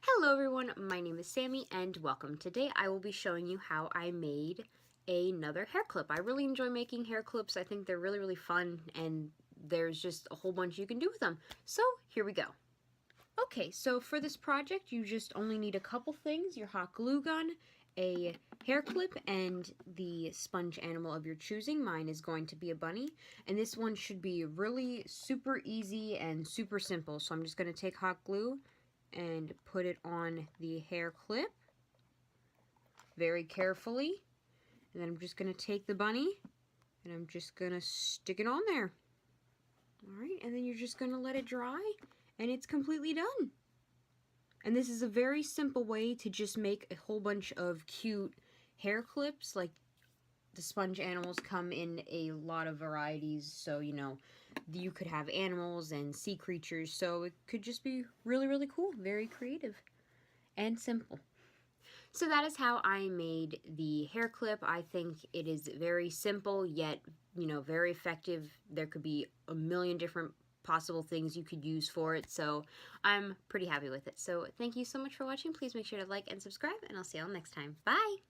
Hello everyone, my name is Sammy and welcome. Today I will be showing you how I made another hair clip. I really enjoy making hair clips. I think they're really fun and there's just a whole bunch you can do with them. So here we go. Okay, so for this project you just only need a couple things: your hot glue gun, a hair clip, and the sponge animal of your choosing. Mine is going to be a bunny, and this one should be really super easy and super simple. So I'm just going to take hot glue and put it on the hair clip very carefully, and then I'm just going to take the bunny and I'm just going to stick it on there. Alright, and then you're just going to let it dry and it's completely done. And this is a very simple way to just make a whole bunch of cute hair clips. Like, the sponge animals come in a lot of varieties, so you could have animals and sea creatures, so it could just be really cool, very creative and simple. So that is how I made the hair clip. I think it is very simple yet very effective. There could be a million different possible things you could use for it, so I'm pretty happy with it. So thank you so much for watching. Please make sure to like and subscribe, and I'll see y'all next time. Bye!